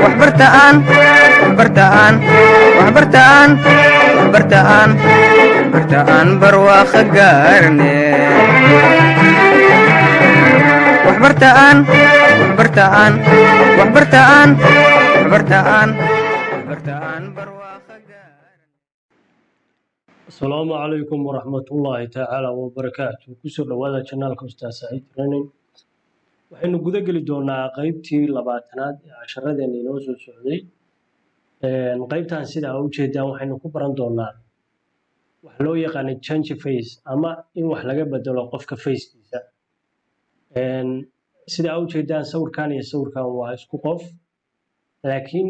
waxbartaan waxbartaan waxbartaan waxbartaan waxbartaan barwaaqo gaarne waxbartaan waxbartaan waxbartaan waxbartaan waxbartaan barwaaqo gaarne. Asalaamu calaykum waraxmatullaahi tacaala wabarakaatu. Kusoo dhawaada channelka Ustaad Saciid Training. waxaynu guda geli doonaa qeybtii 20aad ee casharadeenna inoo soo socday. qeybtan sida aad u jeedaan waxaynu ku baran doonaa wax loo yaqaan change face ama in wax laga bedelo qofka facekiisa. sida aad u jeedaan sawirkan iyo sawirkan waa isku qof, laakiin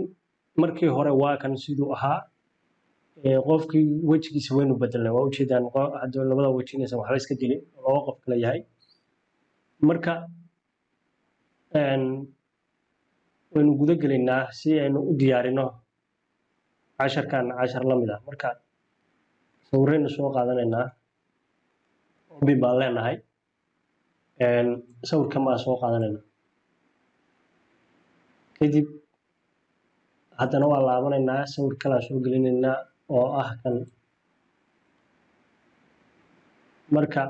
markii hore waa kan siduu ahaa. qofkii wejigiisa waynu bedelnay, waa u jeedaan hadda labada weji inaysan waxba iska dilin, laba qof kala yahay. marka waynu guda gelaynaa si aynu u diyaarino casharkan cashar la mid ah. marka sawiraynu soo qaadanaynaa, obin baan leenahay, sawirkan baan soo qaadanaynaa. kadib haddana waa laabanaynaa, sawir kalaa soo gelinaynaa oo ah kan. marka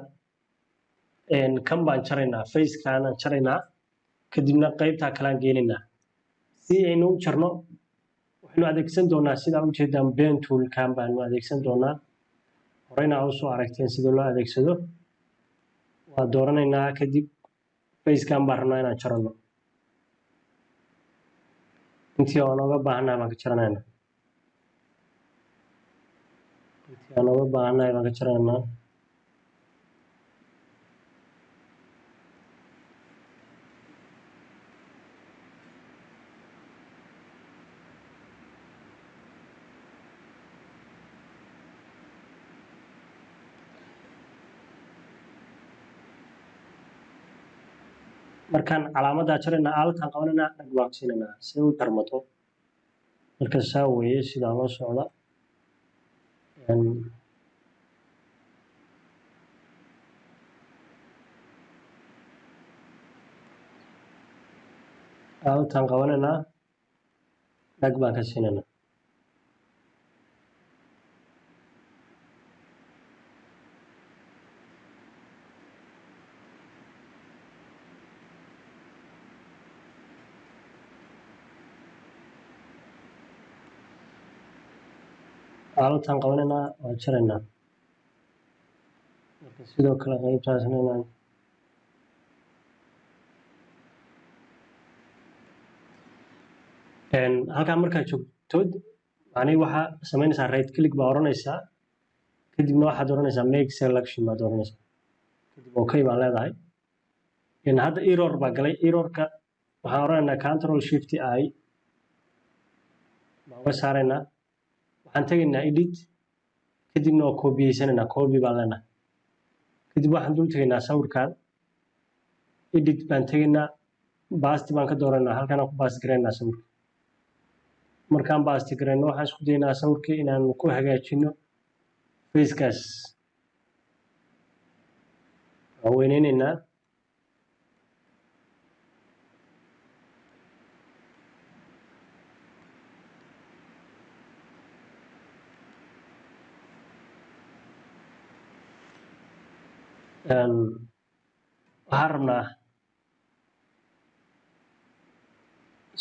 kan baan jaraynaa, facekanaan jaraynaa, kadibna qeybtaa kalaan geenaynaa. si aynu u jarno waxaynu adeegsan doonaa sida u jeedaan pen toolkan baanu adeegsan doonaa. horeyna aa usoo aragteen sida loo adeegsado. waa dooranaynaa, kadib facekan baan rabnaa inaan jarano. intii aan oga baahanahay baan ka jaranaynaa. intii aan oga baahanahay baan ka jaranaynaa. markaan calaamaddaa jaraynaa, aalatan qabanaynaa, dhag baan siinaynaa si u tarmato. marka saa weeye sidaa loo socda. aalatan qabanaynaa, dhag baan ka siinaynaa. aalatan qabanaynaa, waa jaraynaa. marka sidoo kale qeybtaasna inaan halkaa markaa joogto macnihi waxaa samaynaysaa right click baa oranaysaa, kadibna waxaad oranaysaa make selection baad oranaysaa, kadib okay baa leedahay. hadda error baa galay. errorka waxaan oranaynaa control shift I baan uga saaraynaa. waxaan tegaynaa edit, kadibna waa copyyeysanaynaa, copy baan leenahay. kadib waxaan dul tegaynaa sawirkan, edit baan tegaynaa, basti baan ka dooranaa, halkaan ku basti garaynaa sawirka. markaan basti garayno waxaan isku daynaa sawirkii inaan ku hagaajino facekaas. waan weyneynaynaa. waxaan rabnaa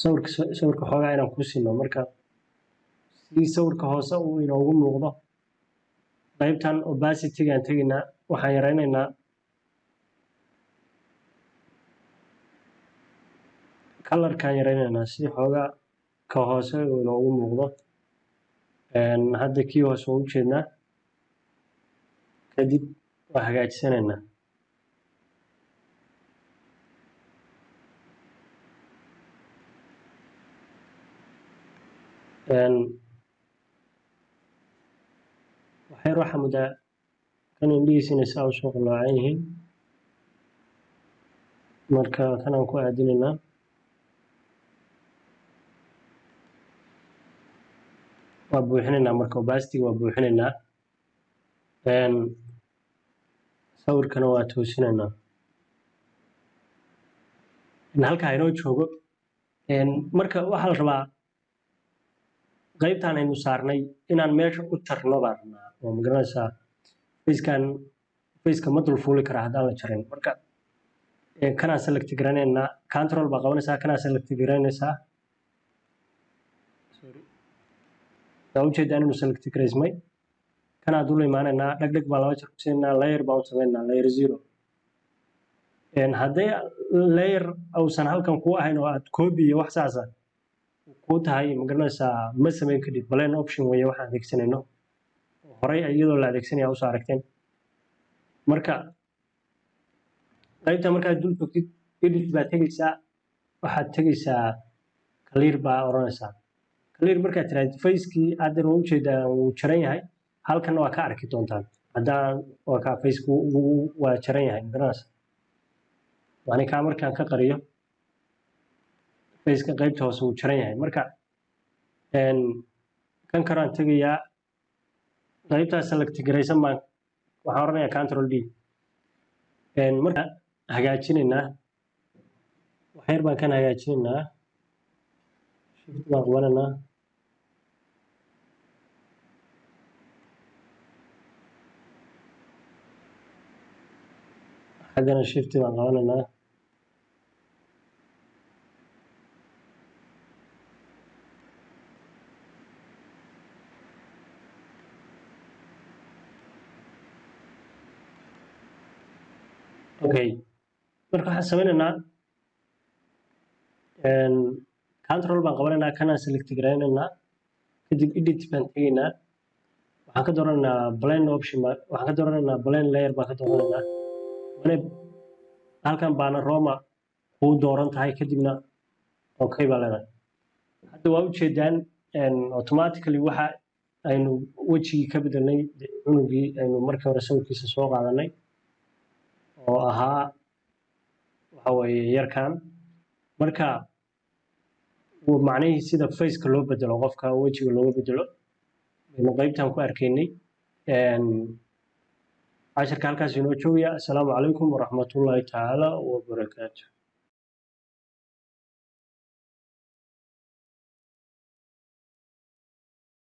sawirka xoogaa inaan ku sino. marka si sawirka hoose uu inoogu muuqdo, qeybtan opacity-gaan tegaynaa, waxaan yaraynaynaa colorkaan yaraynaynaa si xoogaa ka hoose uu inoogu muuqdo. hadda kii hoose waa u jeednaa. kadib waa hagaajisanaynaa. waxyar waxaa muddaa kan indhihiisa inay saa usoo qaloocan yihiin. marka kanaan ku aadinaynaa. waa buuxinaynaa, marka opacity waa buuxinaynaa. sawirkana waa toosinaynaa. halkaa inoo joogo. marka waxaa la rabaa qeybtaan aynu saarnay inaan meesha u jarno baan rabnaa oo magaranaysaa faceka ma dul fuuli karaa haddaan la jarin marka kanaan select garanaynaa control baa qabanaysaa kanaan select garanaysaa yaa ujeedaan inuu select garaysmay kanaa dul imaanaynaa dhegdheg baa laba jeer ku siinaa layer baan u samaynaa layer 0 hadday layer uusan halkan ku ahayn oo aad copy iyo wax saasa ku tahay magaranaysaa ma samayn kadib plan option weeye waxaan adeegsanayno horay iyadoo la adeegsanaya usoo aragteen marka qaybta markaad dul joogtid edit baa tegaysaa waxaad tegaysaa clear baa oranaysaa clear markaad tiraahdo facekii aad u jeedaa uu jaran yahay halkan waa ka arki doontaan haddaan waa ka faceka waa jaran yahay magaranaysaa yani kaa markaan ka qariyo faceka qaybta hoose uu jaran yahay marka kan karaan tegayaa qaybtaas select garaysan baan waxaan oranayaa control d marka hagaajinaynaa waxyar baan kan hagaajinaynaa shift baan qabanaynaa xaggana shift baan qabanaynaa okay marka waxaan sameynaynaa control baan qabanaynaa kanaan select garaynaynaa kadib edit baan tegaynaa waxaan ka dooranaynaa blend option waxaan ka dooranaynaa blend layer baan ka dooranaynaa halkan baana roma kuu dooran tahay kadibna okay baa leedahay hadda waa ujeedaan automatically waxa aynu wejigii ka bedelnay cunugii aynu markii hore sawirkiisa soo qaadanay oo ahaa waxa weeye yarkan marka macnihii sida faceka loo bedelo qofka wejiga looga bedelo aynu qaybtan ku arkaynay casharka halkaas inoo joogaya assalaamu calaykum waraxmatullaahi tacaala wabarakaatu